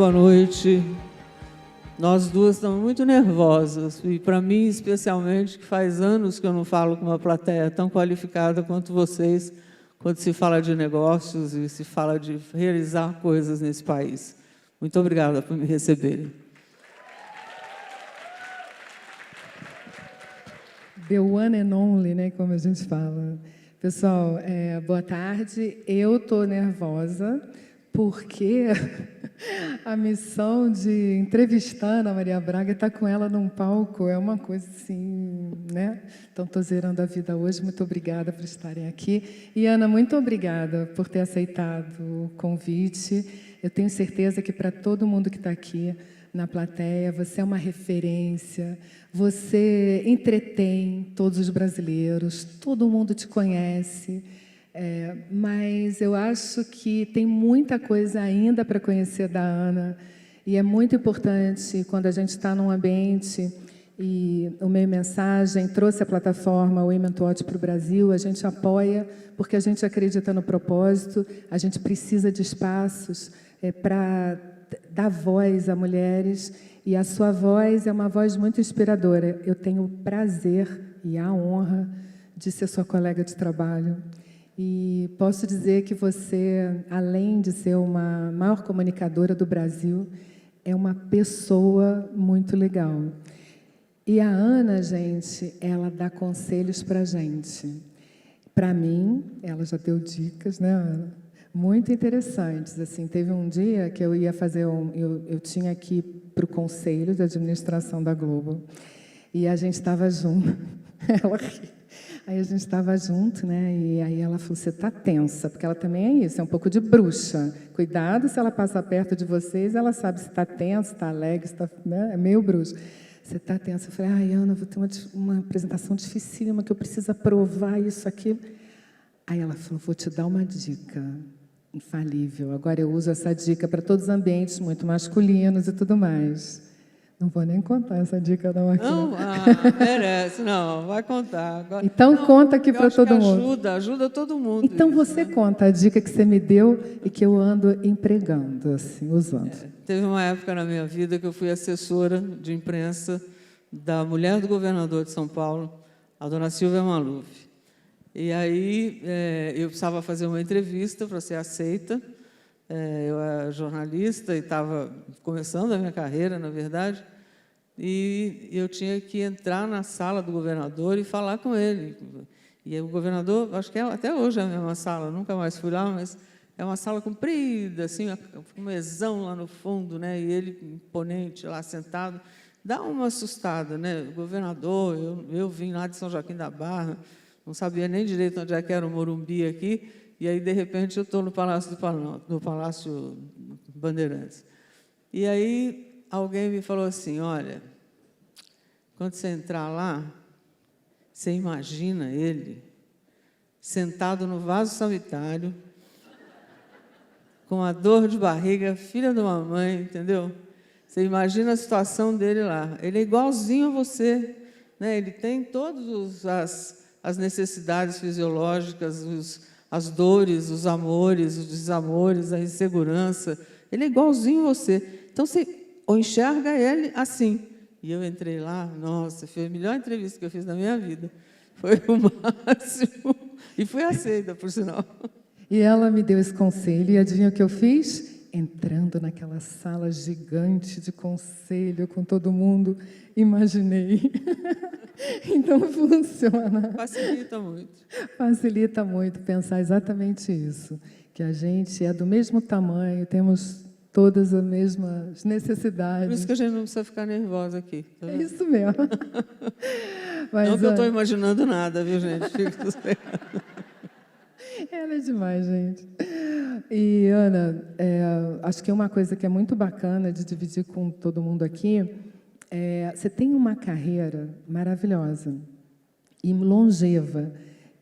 boa noite. Nós duas estamos muito nervosas, e para mim, especialmente, que faz anos que eu não falo com uma plateia tão qualificada quanto vocês, quando se fala de negócios e se fala de realizar coisas nesse país. Muito obrigada por me receberem. The one and only, né, como a gente fala. Pessoal, boa tarde. Eu estou nervosa porque a missão de entrevistar a Ana Maria Braga, estar com ela num palco, é uma coisa assim, né? Então, estou zerando a vida hoje. Muito obrigada por estarem aqui. E, Ana, muito obrigada por ter aceitado o convite. Eu tenho certeza que, para todo mundo que está aqui na plateia, você é uma referência, você entretém todos os brasileiros, todo mundo te conhece, mas eu acho que tem muita coisa ainda para conhecer da Ana, e é muito importante, quando a gente está num ambiente, e o Meio Mensagem trouxe a plataforma Women to Watch para o Brasil, a gente apoia, porque a gente acredita no propósito, a gente precisa de espaços para dar voz a mulheres, e a sua voz é uma voz muito inspiradora. Eu tenho o prazer e a honra de ser sua colega de trabalho. E posso dizer que você, além de ser uma maior comunicadora do Brasil, é uma pessoa muito legal. E a Ana, gente, ela dá conselhos para a gente. Para mim, ela já deu dicas, né, Ana? Muito interessantes. Assim, teve um dia que eu ia fazer eu tinha que ir para o Conselho de Administração da Globo, e a gente estava junto. Ela ri. Aí a gente estava junto, né? E aí ela falou: você está tensa, porque ela também é isso, é um pouco de bruxa. Cuidado, se ela passar perto de vocês, ela sabe se está tensa, se está alegre, se está, né? É meio bruxa. Você está tensa? Eu falei: ai, Ana, vou ter uma apresentação dificílima, que eu preciso aprovar isso, aquilo. Aí ela falou: vou te dar uma dica infalível. Agora eu uso essa dica para todos os ambientes muito masculinos e tudo mais. Não vou nem contar essa dica não aqui. Não, merece, não, vai contar. Agora, então não, conta aqui para todo mundo. Ajuda todo mundo. Então isso, você né? conta a dica que você me deu e que eu ando empregando, assim, usando. Teve uma época na minha vida que eu fui assessora de imprensa da mulher do governador de São Paulo, a dona Silvia Maluf. E aí eu precisava fazer uma entrevista para ser aceita. Eu era jornalista e estava começando a minha carreira, na verdade, e eu tinha que entrar na sala do governador e falar com ele. E o governador, acho que até hoje é a mesma sala, nunca mais fui lá, mas é uma sala comprida, assim, com um mesão lá no fundo, né? E ele, imponente, lá sentado, dá uma assustada, né? O governador, eu vim lá de São Joaquim da Barra, não sabia nem direito onde é que era o Morumbi aqui, e aí, de repente, eu estou no Palácio Bandeirantes. E aí, alguém me falou assim: olha, quando você entrar lá, você imagina ele sentado no vaso sanitário, com a dor de barriga, filha de uma mãe, entendeu? Você imagina a situação dele lá. Ele é igualzinho a você, né? Ele tem todas as necessidades fisiológicas, as dores, os amores, os desamores, a insegurança. Ele é igualzinho a você. Então, você enxerga ele assim. E eu entrei lá, nossa, foi a melhor entrevista que eu fiz na minha vida. Foi o máximo. E fui aceita, por sinal. E ela me deu esse conselho, e adivinha o que eu fiz? Entrando naquela sala gigante de conselho com todo mundo, imaginei. Então, funciona. Facilita muito. Facilita muito pensar exatamente isso, que a gente é do mesmo tamanho, temos todas as mesmas necessidades. Por isso que a gente não precisa ficar nervosa aqui. Tá vendo? É isso mesmo. Mas, não que eu estou imaginando nada, viu, gente? Ela é demais, gente. E, Ana, acho que uma coisa que é muito bacana de dividir com todo mundo aqui, você tem uma carreira maravilhosa e longeva,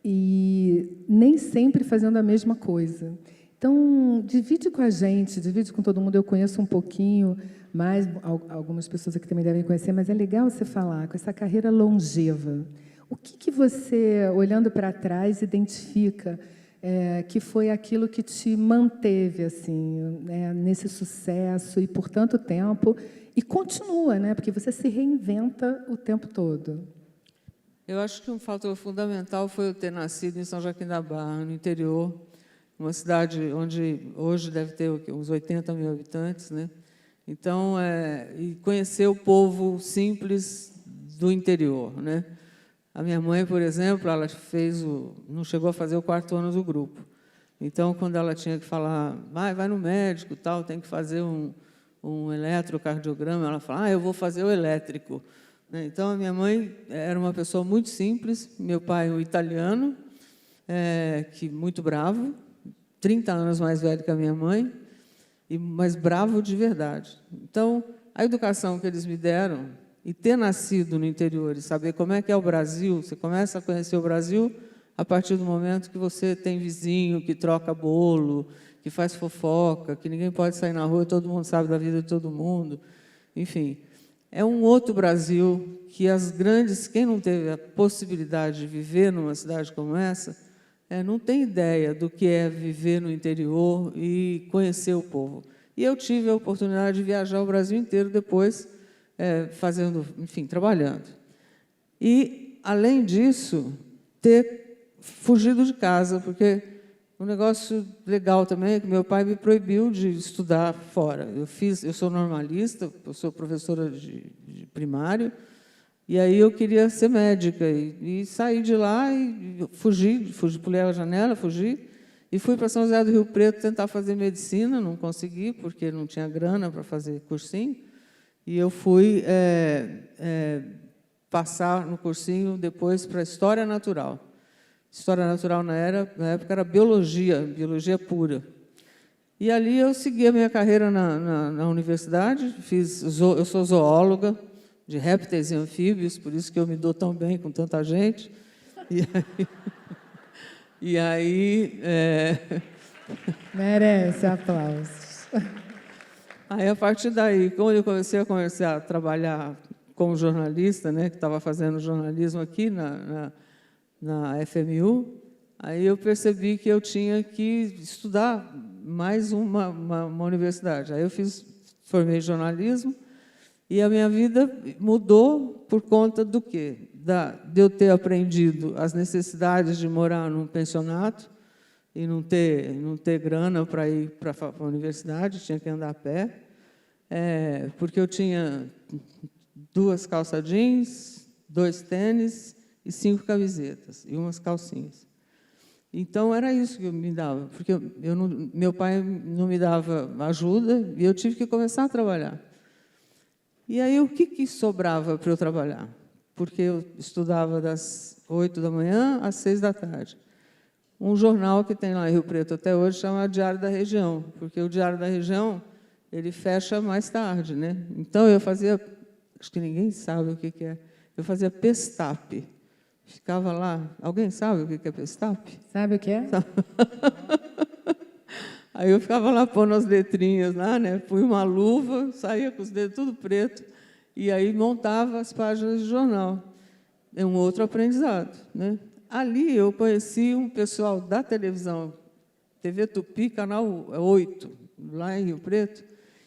e nem sempre fazendo a mesma coisa. Então, divide com a gente, divide com todo mundo. Eu conheço um pouquinho mais, algumas pessoas aqui também devem conhecer, mas é legal você falar com essa carreira longeva. O que você, olhando para trás, identifica que foi aquilo que te manteve assim, né, nesse sucesso e por tanto tempo, e continua, né, porque você se reinventa o tempo todo? Eu acho que um fator fundamental foi eu ter nascido em São Joaquim da Barra, no interior, uma cidade onde hoje deve ter uns 80 mil habitantes, né? Então, e conhecer o povo simples do interior, né? A minha mãe, por exemplo, ela não chegou a fazer o 4º ano do grupo. Então, quando ela tinha que falar, vai no médico, tal, tem que fazer um eletrocardiograma, ela fala, eu vou fazer o elétrico. Então, a minha mãe era uma pessoa muito simples, meu pai um italiano, muito bravo, 30 anos mais velho que a minha mãe, mas bravo de verdade. Então, a educação que eles me deram, e ter nascido no interior e saber como é que é o Brasil, você começa a conhecer o Brasil a partir do momento que você tem vizinho que troca bolo, que faz fofoca, que ninguém pode sair na rua, todo mundo sabe da vida de todo mundo. Enfim, é um outro Brasil que quem não teve a possibilidade de viver numa cidade como essa, não tem ideia do que é viver no interior e conhecer o povo. E eu tive a oportunidade de viajar o Brasil inteiro depois, trabalhando. E, além disso, ter fugido de casa, porque um negócio legal também é que meu pai me proibiu de estudar fora. Eu sou normalista, eu sou professora de primário, e aí eu queria ser médica, e saí de lá e pulei a janela, fugi, e fui para São José do Rio Preto tentar fazer medicina, não consegui, porque não tinha grana para fazer cursinho, e eu fui passar no cursinho depois para História Natural. História Natural, na época, era biologia pura. E ali eu segui a minha carreira na universidade, eu sou zoóloga, de répteis e anfíbios, por isso que eu me dou tão bem com tanta gente. E aí merece aplausos. Aí, a partir daí, quando eu comecei a trabalhar como jornalista, né, que estava fazendo jornalismo aqui na FMU, aí eu percebi que eu tinha que estudar mais uma universidade. Aí eu formei em jornalismo, e a minha vida mudou por conta do quê? De eu ter aprendido as necessidades de morar num pensionato e não ter grana para ir para a universidade, tinha que andar a pé, porque eu tinha 2 calças jeans, 2 tênis e 5 camisetas e umas calcinhas. Então, era isso que eu me dava, porque meu pai não me dava ajuda e eu tive que começar a trabalhar. E aí, o que sobrava para eu trabalhar? Porque eu estudava das 8 da manhã às 6 da tarde. Um jornal que tem lá em Rio Preto até hoje chama Diário da Região, porque o Diário da Região ele fecha mais tarde, né? Então, eu fazia, acho que ninguém sabe o que é, eu fazia pestape. Ficava lá, alguém sabe o que é pestape? Sabe o que é? Aí eu ficava lá pondo as letrinhas lá, né? Punha uma luva, saía com os dedos tudo preto, e aí montava as páginas de jornal. É um outro aprendizado, né? Ali eu conheci um pessoal da televisão, TV Tupi, canal 8, lá em Rio Preto,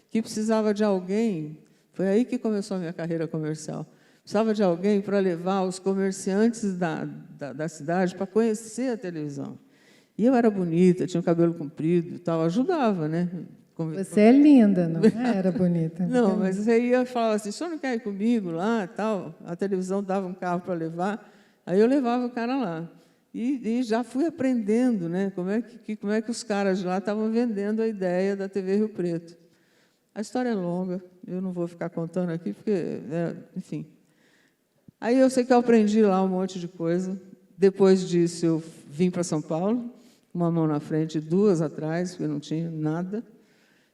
que precisava de alguém, foi aí que começou a minha carreira comercial, precisava de alguém para levar os comerciantes da cidade para conhecer a televisão. E eu era bonita, tinha o cabelo comprido e tal, ajudava, né? Você é linda, não era bonita? Não, mas você ia falar assim, o senhor não quer ir comigo lá, tal? A televisão dava um carro para levar, aí eu levava o cara lá. E já fui aprendendo, né, como é que os caras de lá estavam vendendo a ideia da TV Rio Preto. A história é longa, eu não vou ficar contando aqui, porque, enfim. Aí eu sei que eu aprendi lá um monte de coisa. Depois disso, eu vim para São Paulo, uma mão na frente e 2 atrás, porque eu não tinha nada,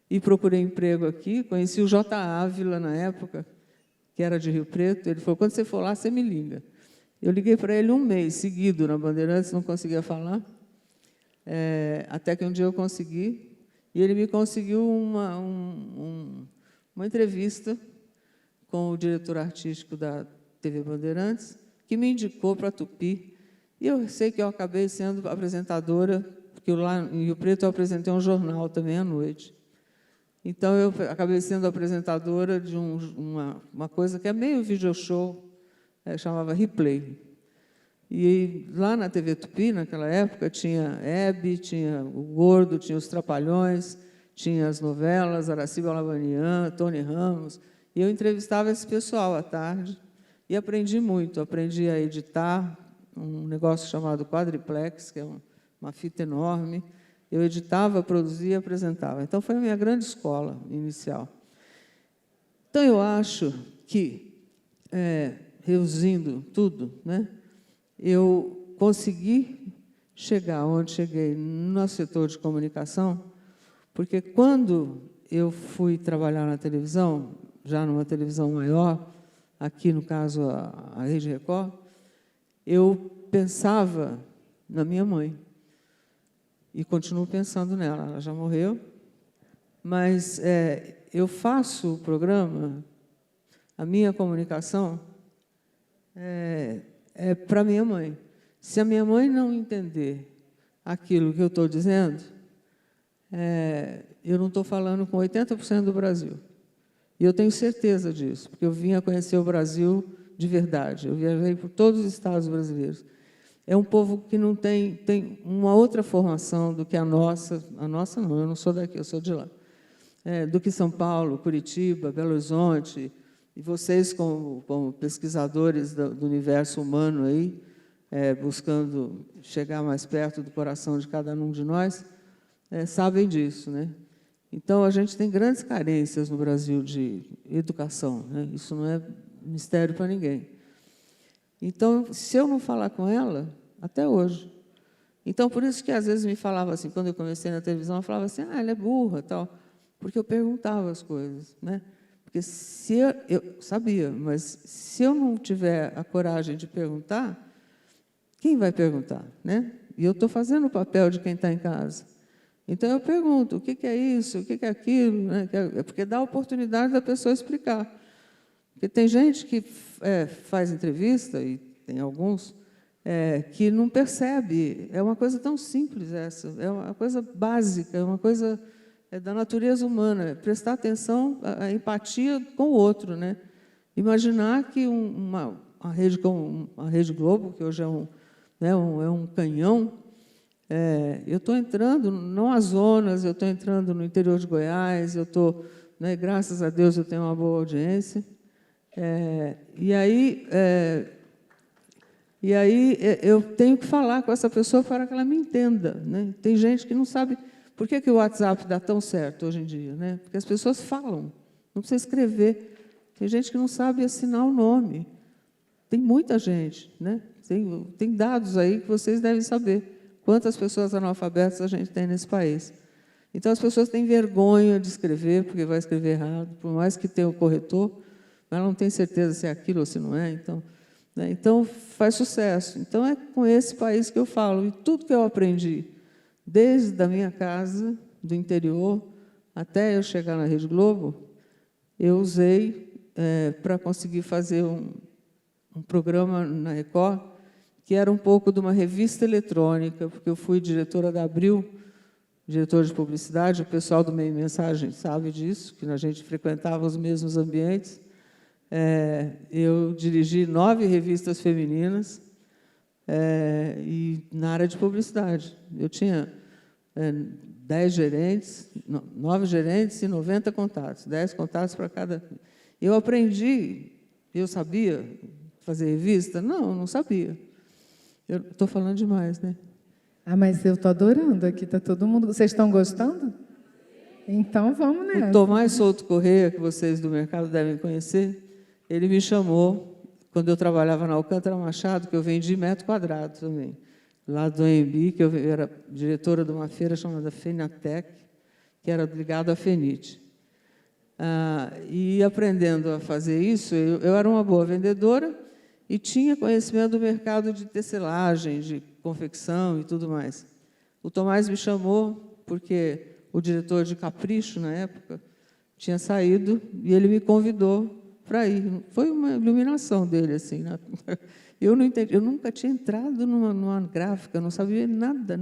e procurei emprego aqui. Conheci o J. Ávila, na época, que era de Rio Preto. Ele falou, quando você for lá, você me liga. Eu liguei para ele 1 mês seguido na Bandeirantes, não conseguia falar, até que um dia eu consegui, e ele me conseguiu uma entrevista com o diretor artístico da TV Bandeirantes, que me indicou para a Tupi. E eu sei que eu acabei sendo apresentadora porque lá em Rio Preto eu apresentei um jornal também à noite. Então, eu acabei sendo apresentadora de uma coisa que é meio video show, chamava Replay. E lá na TV Tupi, naquela época, tinha Hebe, tinha o Gordo, tinha os Trapalhões, tinha as novelas, Araciba Lavanian, Tony Ramos, e eu entrevistava esse pessoal à tarde e aprendi muito. Aprendi a editar um negócio chamado Quadriplex, que é uma fita enorme. Eu editava, produzia e apresentava. Então, foi a minha grande escola inicial. Então, eu acho que, reduzindo tudo, né, eu consegui chegar onde cheguei no setor de comunicação, porque quando eu fui trabalhar na televisão, já numa televisão maior, aqui, no caso, a Rede Record, eu pensava na minha mãe. E continuo pensando nela. Ela já morreu, mas eu faço o programa, a minha comunicação é para minha mãe. Se a minha mãe não entender aquilo que eu estou dizendo, eu não estou falando com 80% do Brasil. E eu tenho certeza disso, porque eu vim a conhecer o Brasil de verdade. Eu viajei por todos os estados brasileiros. É um povo que não tem uma outra formação do que a nossa. A nossa não, eu não sou daqui, eu sou de lá. Do que São Paulo, Curitiba, Belo Horizonte. E vocês, como pesquisadores do universo humano, aí, buscando chegar mais perto do coração de cada um de nós, sabem disso, né? Então, a gente tem grandes carências no Brasil de educação, né? Isso não é mistério para ninguém. Então, se eu não falar com ela, até hoje. Então, por isso que, às vezes, me falava assim, quando eu comecei na televisão, eu falava assim, ela é burra, tal, porque eu perguntava as coisas, né? Porque se eu sabia, mas se eu não tiver a coragem de perguntar, quem vai perguntar, né? E eu estou fazendo o papel de quem está em casa. Então, eu pergunto, o que é isso, o que é aquilo, né? Porque dá a oportunidade da pessoa explicar. Porque tem gente que faz entrevista, e tem alguns, que não percebe. É uma coisa tão simples essa, é uma coisa básica, é uma coisa da natureza humana, prestar atenção à empatia com o outro, né? Imaginar que a Rede Globo, que hoje é um canhão, eu estou entrando no Amazonas, eu estou entrando no interior de Goiás, graças a Deus eu tenho uma boa audiência. E aí eu tenho que falar com essa pessoa para que ela me entenda, né? Tem gente que não sabe por que o WhatsApp dá tão certo hoje em dia, né? Porque as pessoas falam, não precisa escrever. Tem gente que não sabe assinar o nome. Tem muita gente, né? Tem dados aí que vocês devem saber quantas pessoas analfabetas a gente tem nesse país. Então, as pessoas têm vergonha de escrever, porque vai escrever errado, por mais que tenha o corretor, mas não tem certeza se é aquilo ou se não é. Então, faz sucesso. Então, é com esse país que eu falo. E tudo que eu aprendi, desde a minha casa, do interior, até eu chegar na Rede Globo, eu usei para conseguir fazer um programa na Record, que era um pouco de uma revista eletrônica, porque eu fui diretora da Abril, diretor de publicidade, o pessoal do Meio Mensagem sabe disso, que a gente frequentava os mesmos ambientes. Eu dirigi 9 revistas femininas e na área de publicidade. Eu tinha 10 gerentes, 9 gerentes e 90 contatos, 10 contatos para cada. Eu aprendi, eu sabia fazer revista? Não sabia. Eu estou falando demais, né? Mas eu estou adorando aqui, está todo mundo. Vocês estão gostando? Então vamos nessa. O Tomás Souto Correia, que vocês do mercado devem conhecer, ele me chamou quando eu trabalhava na Alcântara Machado, que eu vendi metro quadrado também, lá do Anhembi, que eu era diretora de uma feira chamada Fenatec, que era ligada à Fenite. E aprendendo a fazer isso, eu era uma boa vendedora e tinha conhecimento do mercado de tecelagem, de confecção e tudo mais. O Tomás me chamou porque o diretor de Capricho, na época, tinha saído, e ele me convidou para ir. Foi uma iluminação dele, assim, né? Eu não entendi, eu nunca tinha entrado numa gráfica, não sabia nada.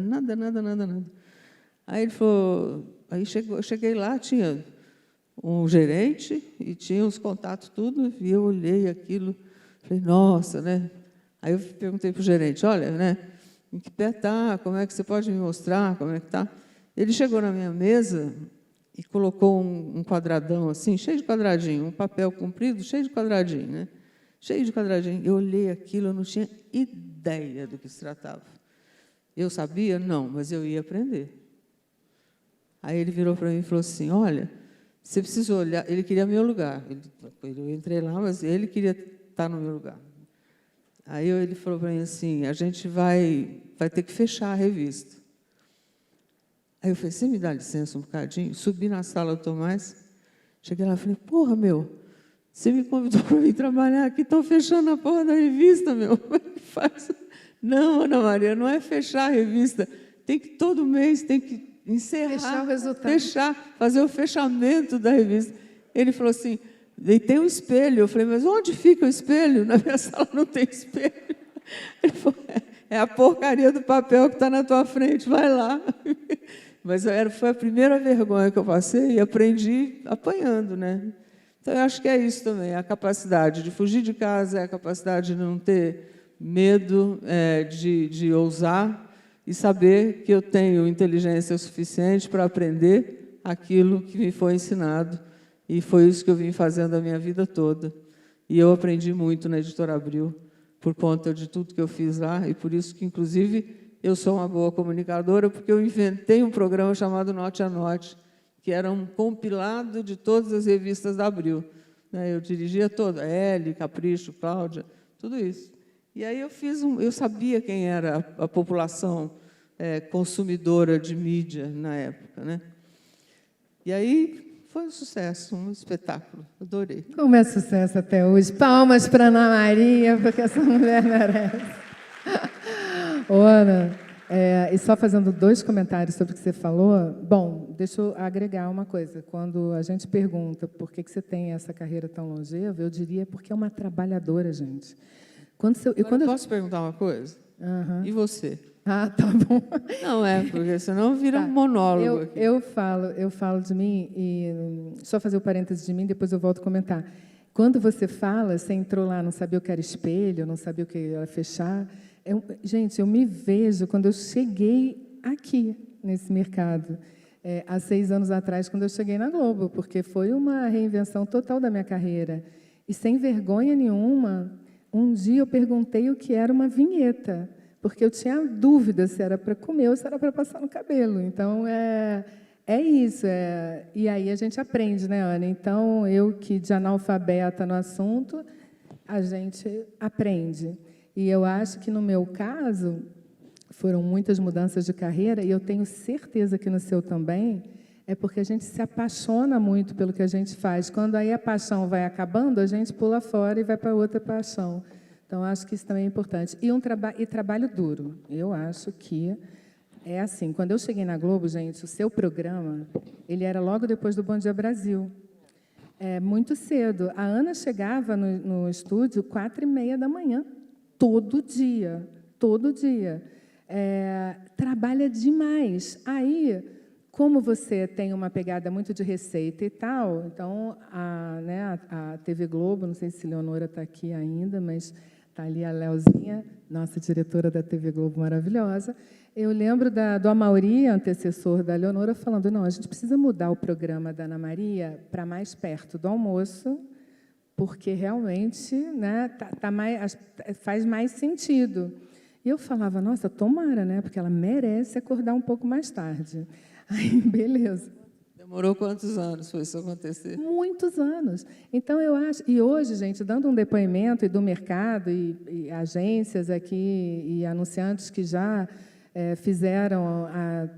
Aí ele falou, eu cheguei lá, tinha um gerente e tinha os contatos tudo, e eu olhei aquilo, falei, nossa, né? Aí eu perguntei para o gerente, olha, né, em que pé está, como é que você pode me mostrar, como é que está? Ele chegou na minha mesa e colocou um quadradão assim, cheio de quadradinho, um papel comprido, cheio de quadradinho, né? Cheio de quadradinho. Eu olhei aquilo, eu não tinha ideia do que se tratava. Eu sabia? Não, mas eu ia aprender. Aí ele virou para mim e falou assim, olha, você precisa olhar... Ele queria meu lugar. Eu entrei lá, mas ele queria estar no meu lugar. Aí ele falou para mim assim, a gente vai ter que fechar a revista. Aí eu falei, você me dá licença um bocadinho? Subi na sala do Tomás, cheguei lá e falei, porra, meu, você me convidou para vir trabalhar aqui, estão fechando a porra da revista, meu. Não, Ana Maria, não é fechar a revista, tem que todo mês, tem que encerrar, fechar o resultado. Fechar, fazer o fechamento da revista. Ele falou assim, e tem um espelho. Eu falei, mas onde fica o espelho? Na minha sala não tem espelho. Ele falou, é a porcaria do papel que está na tua frente, vai lá. Mas foi a primeira vergonha que eu passei e aprendi apanhando, né? Então, eu acho que é isso também, a capacidade de fugir de casa, a capacidade de não ter medo, de ousar e saber que eu tenho inteligência suficiente para aprender aquilo que me foi ensinado. E foi isso que eu vim fazendo a minha vida toda. E eu aprendi muito na Editora Abril, por conta de tudo que eu fiz lá, e por isso que, inclusive, eu sou uma boa comunicadora, porque eu inventei um programa chamado Note a Note, que era um compilado de todas as revistas da Abril. Eu dirigia toda, Elle, Capricho, Cláudia, tudo isso. E aí eu sabia quem era a população consumidora de mídia na época, né? E aí foi um sucesso, um espetáculo, adorei. Como é sucesso até hoje. Palmas para Ana Maria, porque essa mulher merece. Ô, Ana, e só fazendo 2 comentários sobre o que você falou. Bom, deixa eu agregar uma coisa. Quando a gente pergunta por que você tem essa carreira tão longeva, eu diria porque é uma trabalhadora, gente. Posso perguntar uma coisa? Uhum. E você? Ah, tá bom. Não, porque senão vira um monólogo aqui. Eu falo de mim, e só fazer o parêntese de mim, depois eu volto a comentar. Quando você fala, você entrou lá, não sabia o que era espelho, não sabia o que era fechar. Gente, eu me vejo quando eu cheguei aqui, nesse mercado, há 6 anos atrás, quando eu cheguei na Globo, porque foi uma reinvenção total da minha carreira. E, sem vergonha nenhuma, um dia eu perguntei o que era uma vinheta, porque eu tinha dúvida se era para comer ou se era para passar no cabelo. Então, é isso. E aí a gente aprende, né, Ana? Então, eu que de analfabeta no assunto, a gente aprende. E eu acho que, no meu caso, foram muitas mudanças de carreira, e eu tenho certeza que no seu também, é porque a gente se apaixona muito pelo que a gente faz. Quando aí a paixão vai acabando, a gente pula fora e vai para outra paixão. Então, acho que isso também é importante. E trabalho duro. Eu acho que é assim. Quando eu cheguei na Globo, gente, o seu programa, ele era logo depois do Bom Dia Brasil. Muito cedo. A Ana chegava no estúdio 4h30 da manhã. Todo dia. Trabalha demais. Aí, como você tem uma pegada muito de receita e tal, então, a TV Globo, não sei se a Leonora está aqui ainda, mas está ali a Leozinha, nossa diretora da TV Globo maravilhosa. Eu lembro do Amaury, antecessor da Leonora, falando, não, a gente precisa mudar o programa da Ana Maria para mais perto do almoço, porque realmente, né, faz mais sentido. E eu falava, nossa, tomara, né, porque ela merece acordar um pouco mais tarde. Aí, beleza. Demorou quantos anos foi isso acontecer? Muitos anos. Então, eu acho... E hoje, gente, dando um depoimento do mercado, e agências aqui, e anunciantes que já fizeram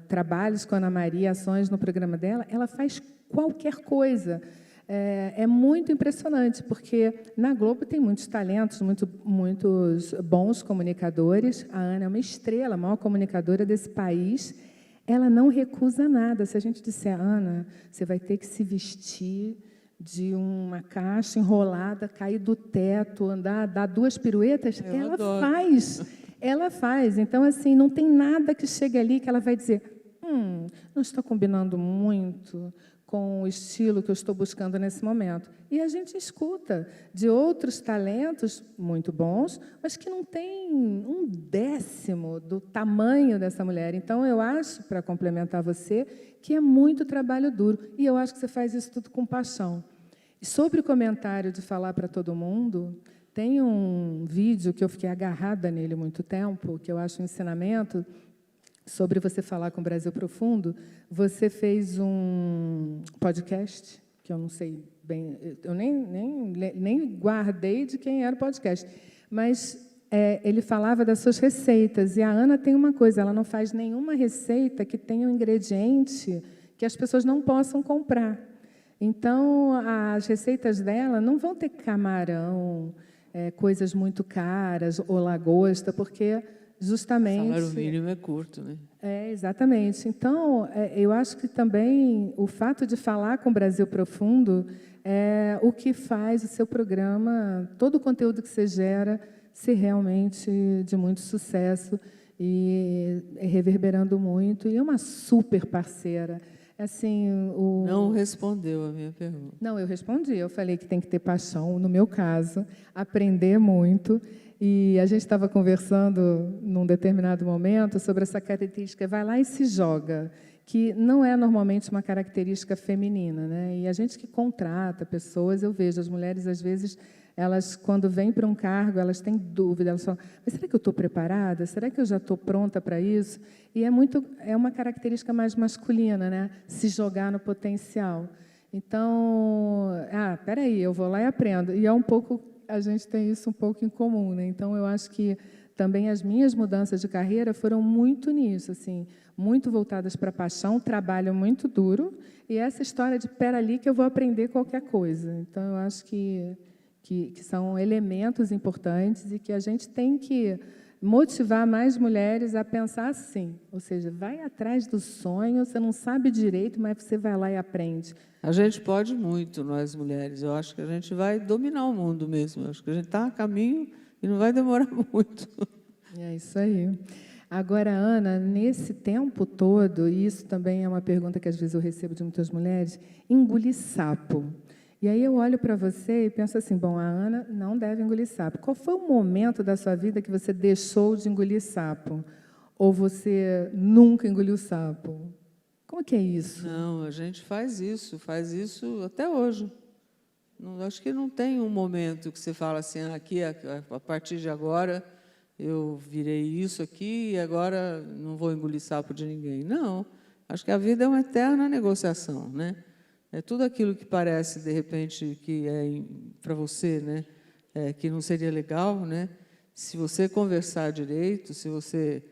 trabalhos com a Ana Maria, ações no programa dela, ela faz qualquer coisa. É muito impressionante, porque na Globo tem muitos talentos, muitos bons comunicadores. A Ana é uma estrela, a maior comunicadora desse país. Ela não recusa nada. Se a gente disser, Ana, você vai ter que se vestir de uma caixa enrolada, cair do teto, andar, dar 2 piruetas, Eu adoro. Ela faz. Então, assim, não tem nada que chegue ali que ela vai dizer, não está combinando muito com o estilo que eu estou buscando nesse momento. E a gente escuta de outros talentos muito bons, mas que não tem 1/10 do tamanho dessa mulher. Então, eu acho, para complementar você, que é muito trabalho duro. E eu acho que você faz isso tudo com paixão. E sobre o comentário de falar para todo mundo, tem um vídeo que eu fiquei agarrada nele muito tempo, que eu acho um ensinamento, sobre você falar com o Brasil Profundo. Você fez um podcast, que eu não sei bem, eu nem guardei de quem era o podcast, mas ele falava das suas receitas, e a Ana tem uma coisa, ela não faz nenhuma receita que tenha um ingrediente que as pessoas não possam comprar. Então, as receitas dela não vão ter camarão, coisas muito caras, ou lagosta, porque justamente... O salário mínimo é curto, né? Exatamente. Então, eu acho que também o fato de falar com o Brasil Profundo é o que faz o seu programa, todo o conteúdo que você gera, ser realmente de muito sucesso e reverberando muito. E é uma super parceira. Assim, Não respondeu a minha pergunta. Não, eu respondi. Eu falei que tem que ter paixão, no meu caso, aprender muito. E a gente estava conversando num determinado momento sobre essa característica, vai lá e se joga, que não é normalmente uma característica feminina, né? E a gente que contrata pessoas, eu vejo, as mulheres, às vezes, elas, quando vêm para um cargo, elas têm dúvida, elas falam, mas será que eu estou preparada? Será que eu já estou pronta para isso? E é uma característica mais masculina, né? Se jogar no potencial. Então, espera aí, eu vou lá e aprendo. E é um pouco... a gente tem isso um pouco em comum, né? Então, eu acho que também as minhas mudanças de carreira foram muito nisso, assim, muito voltadas para a paixão, trabalho muito duro, e essa história de, pera ali que eu vou aprender qualquer coisa. Então, eu acho que são elementos importantes e que a gente tem que motivar mais mulheres a pensar assim, ou seja, vai atrás do sonho, você não sabe direito, mas você vai lá e aprende. A gente pode muito, nós mulheres. Eu acho que a gente vai dominar o mundo mesmo. Eu acho que a gente está a caminho e não vai demorar muito. É isso aí. Agora, Ana, nesse tempo todo, e isso também é uma pergunta que às vezes eu recebo de muitas mulheres, engolir sapo. E aí eu olho para você e penso assim, bom, a Ana não deve engolir sapo. Qual foi o momento da sua vida que você deixou de engolir sapo? Ou você nunca engoliu sapo? Como que é isso? Não, a gente faz isso até hoje. Não, acho que não tem um momento que você fala assim, aqui, a partir de agora, eu virei isso aqui e agora não vou engolir sapo de ninguém. Não, acho que a vida é uma eterna negociação, né? É tudo aquilo que parece, de repente, que é para você, né? Que não seria legal, né? Se você conversar direito, se você...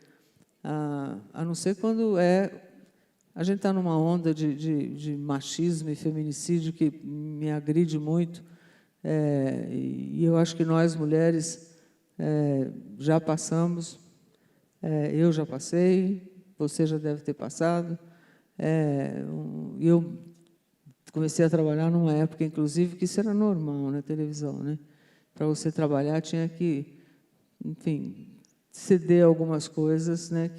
a não ser quando a gente está numa onda de machismo e feminicídio que me agride muito, e eu acho que nós, mulheres, já passamos, eu já passei, você já deve ter passado, e eu comecei a trabalhar numa época, inclusive, que isso era normal na televisão, né? Para você trabalhar, tinha que, enfim, ceder algumas coisas, né?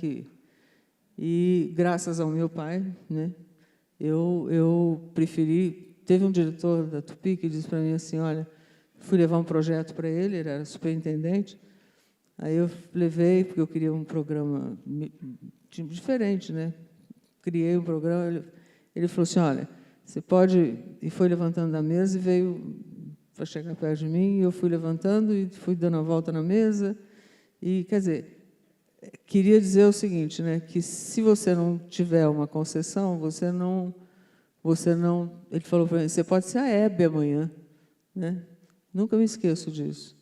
E, graças ao meu pai, né, eu preferi... Teve um diretor da Tupi que disse para mim assim, olha, fui levar um projeto para ele era superintendente, aí eu levei, porque eu queria um programa diferente, né? Criei um programa, ele falou assim, olha, você pode... E foi levantando da mesa e veio para chegar perto de mim, e eu fui levantando e fui dando a volta na mesa, e, quer dizer... Queria dizer o seguinte, né, que se você não tiver uma concessão, você não... Ele falou para mim, você pode ser a Hebe amanhã, né? Nunca me esqueço disso.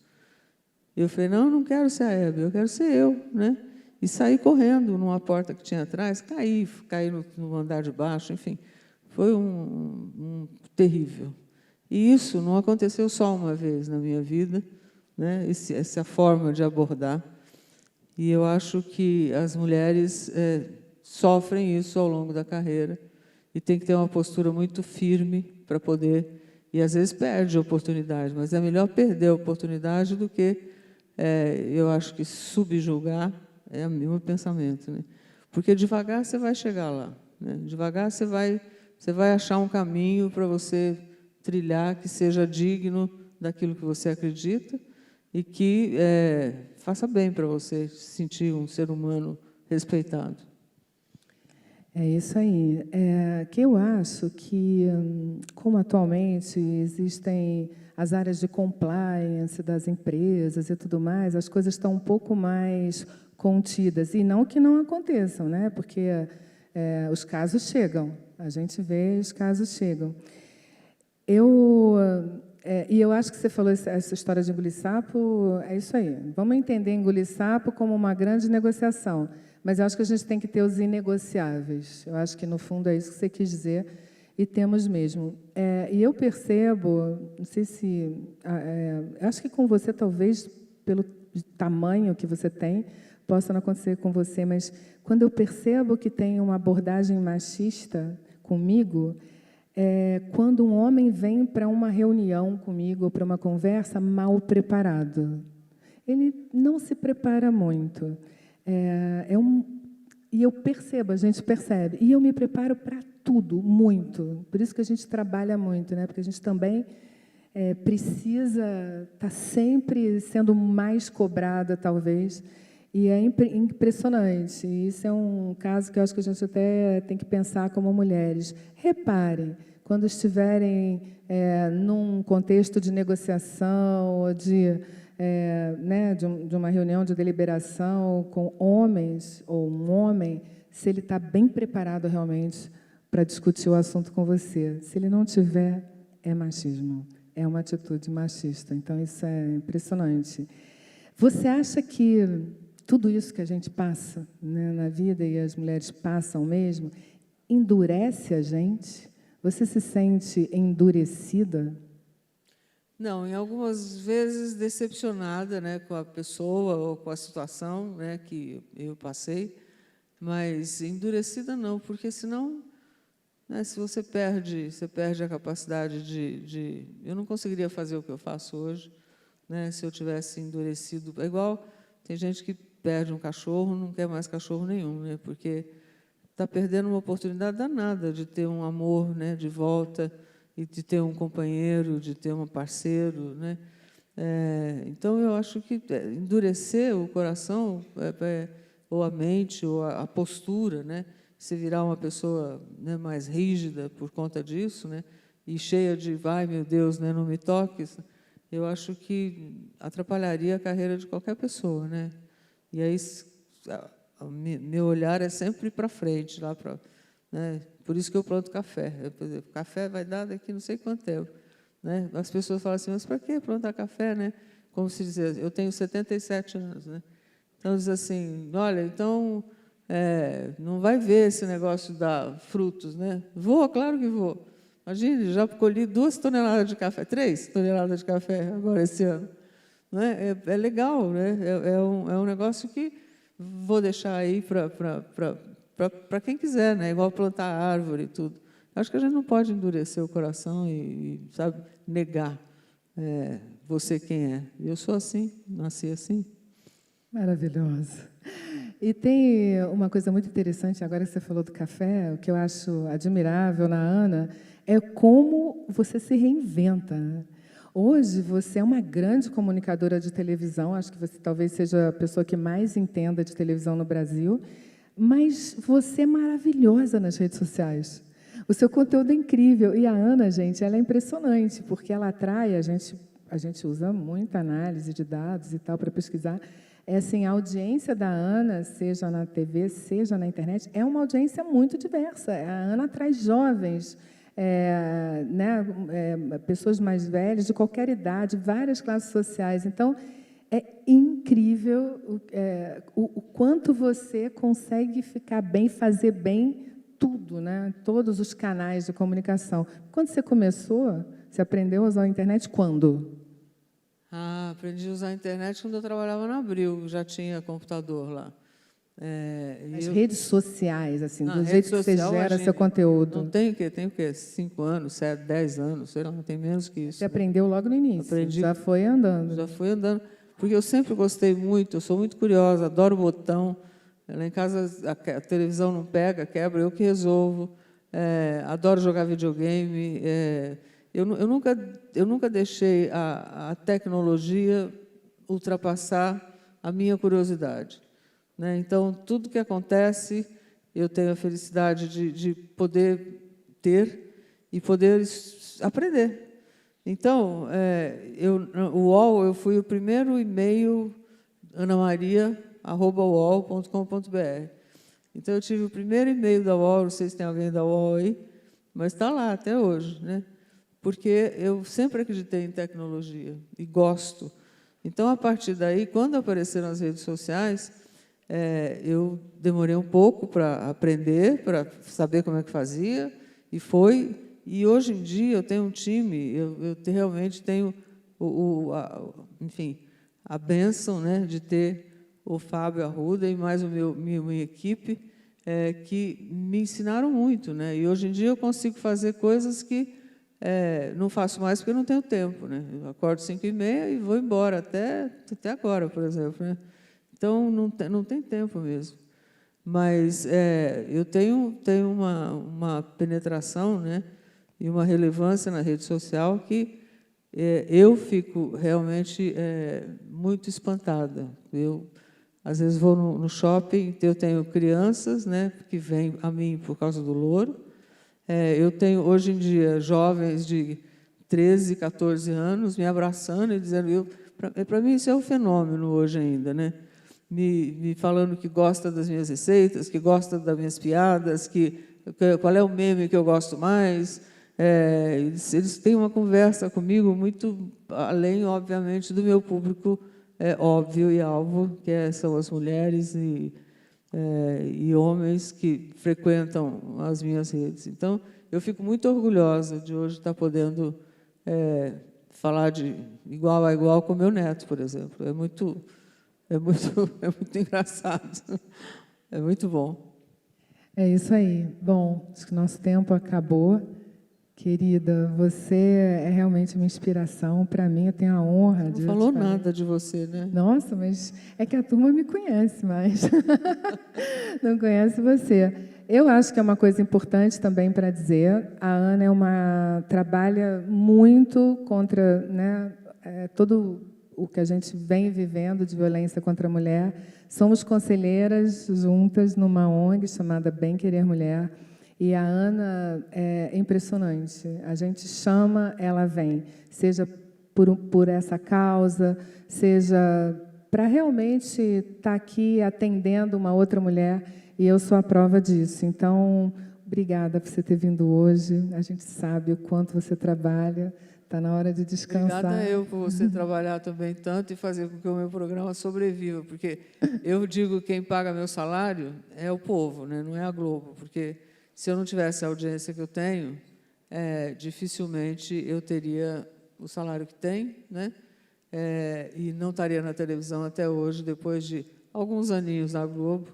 Eu falei, não quero ser a Hebe, eu quero ser eu, né? E saí correndo numa porta que tinha atrás, caí no andar de baixo, enfim, foi um terrível. E isso não aconteceu só uma vez na minha vida, né? Essa forma de abordar. E eu acho que as mulheres sofrem isso ao longo da carreira e tem que ter uma postura muito firme para poder E, às vezes, perde a oportunidade, mas é melhor perder a oportunidade do que, eu acho que, subjugar, é o meu pensamento, né? Porque devagar você vai chegar lá, né? Devagar você vai achar um caminho para você trilhar que seja digno daquilo que você acredita e que faça bem para você se sentir um ser humano respeitado. É isso aí. Que eu acho que, como atualmente existem as áreas de compliance das empresas e tudo mais, as coisas estão um pouco mais contidas. E não que não aconteçam, né? Porque os casos chegam, a gente vê, os casos chegam. E eu acho que você falou essa história de engolir sapo, é isso aí. Vamos entender engolir sapo como uma grande negociação, mas eu acho que a gente tem que ter os inegociáveis. Eu acho que, no fundo, é isso que você quis dizer, e temos mesmo. E eu percebo, não sei se... acho que com você, talvez, pelo tamanho que você tem, possa não acontecer com você, mas quando eu percebo que tem uma abordagem machista comigo, quando um homem vem para uma reunião comigo, ou para uma conversa, mal preparado. Ele não se prepara muito. E eu percebo, a gente percebe. E eu me preparo para tudo, muito. Por isso que a gente trabalha muito, né? Porque a gente também precisa estar sempre sendo mais cobrada, talvez. E é impressionante. E isso é um caso que eu acho que a gente até tem que pensar como mulheres. Reparem, quando estiverem num contexto de negociação ou de uma reunião de deliberação com homens, ou um homem, se ele está bem preparado realmente para discutir o assunto com você. Se ele não tiver, é machismo. É uma atitude machista. Então, isso é impressionante. Você acha que tudo isso que a gente passa, né, na vida, e as mulheres passam mesmo, endurece a gente? Você se sente endurecida? Não, em algumas vezes decepcionada, né, com a pessoa ou com a situação, né, que eu passei, mas endurecida não, porque senão, né, se você perde a capacidade de... Eu não conseguiria fazer o que eu faço hoje, né, se eu tivesse endurecido. É igual, tem gente que perde um cachorro, não quer mais cachorro nenhum, né, porque está perdendo uma oportunidade danada de ter um amor, né, de volta, e de ter um companheiro, de ter um parceiro, né? Então, eu acho que endurecer o coração, ou a mente, ou a postura, né? Se virar uma pessoa, né, mais rígida por conta disso, né? E cheia de, vai, meu Deus, né, não me toques, eu acho que atrapalharia a carreira de qualquer pessoa, né? E aí, meu olhar é sempre para frente, lá para... Né? Por isso que eu planto café. Por exemplo, café vai dar daqui não sei quanto tempo, né? As pessoas falam assim, mas para que plantar café, né? Como se diz, eu tenho 77 anos, né? Então, diz assim, olha, então, não vai ver esse negócio dar frutos, né? Vou, claro que vou. Imagine, já colhi 2 toneladas de café, 3 toneladas de café agora esse ano. Né? É legal, né? É um negócio que vou deixar aí para quem quiser, né? Igual plantar árvore e tudo. Acho que a gente não pode endurecer o coração e sabe, negar você quem é. Eu sou assim, nasci assim. Maravilhosa. E tem uma coisa muito interessante, agora que você falou do café, o que eu acho admirável na Ana, é como você se reinventa, né? Hoje, você é uma grande comunicadora de televisão, acho que você talvez seja a pessoa que mais entenda de televisão no Brasil, mas você é maravilhosa nas redes sociais. O seu conteúdo é incrível. E a Ana, gente, ela é impressionante, porque ela atrai, a gente usa muita análise de dados e tal para pesquisar. Assim, a audiência da Ana, seja na TV, seja na internet, é uma audiência muito diversa. A Ana atrai jovens, pessoas mais velhas, de qualquer idade, várias classes sociais. Então, é incrível o quanto você consegue ficar bem, fazer bem tudo, né? Todos os canais de comunicação. Quando você começou, você aprendeu a usar a internet quando? Aprendi a usar a internet quando eu trabalhava na Abril, já tinha computador lá. As redes sociais, assim, do rede jeito que você social, gera gente, seu conteúdo. Não tem o quê? Tem o quê? 5 anos, 7, 10 anos, sei lá, não tem menos que isso. Você aprendeu logo no início, Aprendi, já foi andando. Já fui andando, porque eu sempre gostei muito, eu sou muito curiosa, adoro botão. Lá em casa a televisão não pega, quebra, eu que resolvo. Adoro jogar videogame. Eu nunca deixei a tecnologia ultrapassar a minha curiosidade, né? Então, tudo que acontece, eu tenho a felicidade de poder ter e poder aprender. Então, o UOL, eu fui o primeiro e-mail, anamaria@uol.com.br. Então, eu tive o primeiro e-mail da UOL, não sei se tem alguém da UOL aí, mas está lá até hoje, né? Porque eu sempre acreditei em tecnologia e gosto. Então, a partir daí, quando apareceram as redes sociais, eu demorei um pouco para aprender, para saber como é que fazia, e foi. E hoje em dia eu tenho um time, eu realmente tenho, enfim, a bênção, né, de ter o Fábio Arruda e mais minha equipe, que me ensinaram muito, né? E hoje em dia eu consigo fazer coisas que não faço mais porque não tenho tempo, né? Eu acordo 5h30 e vou embora, até agora, por exemplo, né? Então, não tem tempo mesmo. Mas eu tenho uma penetração, né, e uma relevância na rede social que eu fico realmente muito espantada. Eu, às vezes, vou no shopping, eu tenho crianças, né, que vêm a mim por causa do louro. Eu tenho, hoje em dia, jovens de 13, 14 anos me abraçando e dizendo... Para mim, isso é um fenômeno hoje ainda, né? Me falando que gosta das minhas receitas, que gosta das minhas piadas, qual é o meme que eu gosto mais. Eles têm uma conversa comigo muito além, obviamente, do meu público óbvio e alvo, que são as mulheres e homens que frequentam as minhas redes. Então, eu fico muito orgulhosa de hoje estar podendo falar de igual a igual com meu neto, por exemplo. É muito engraçado. É muito bom. É isso aí. Bom, acho que nosso tempo acabou. Querida, você é realmente uma inspiração para mim. Eu tenho a honra de... Não falou nada de você, né? Nossa, mas é que a turma me conhece mais. Não conhece você. Eu acho que é uma coisa importante também para dizer. A Ana trabalha muito contra, né, todo o que a gente vem vivendo de violência contra a mulher. Somos conselheiras juntas numa ONG chamada Bem Querer Mulher. E a Ana é impressionante. A gente chama, ela vem. Seja por essa causa, seja para realmente estar aqui atendendo uma outra mulher. E eu sou a prova disso. Então, obrigada por você ter vindo hoje. A gente sabe o quanto você trabalha. Está na hora de descansar. Obrigada eu por você trabalhar também tanto e fazer com que o meu programa sobreviva, porque eu digo que quem paga meu salário é o povo, né? Não é a Globo, porque se eu não tivesse a audiência que eu tenho, dificilmente eu teria o salário que tenho, né? E não estaria na televisão até hoje, depois de alguns aninhos na Globo,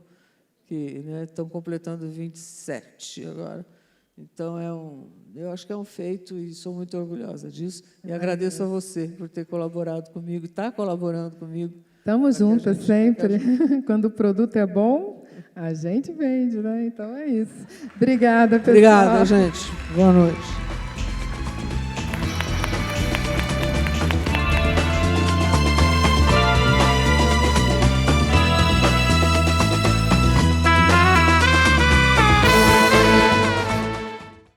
que, né, estão completando 27 agora. Então, eu acho que é um feito e sou muito orgulhosa disso. E agradeço a você por ter colaborado comigo, está colaborando comigo. Estamos juntas sempre. Quando o produto é bom, a gente vende, né? Então, é isso. Obrigada, pessoal. Obrigada, gente. Boa noite.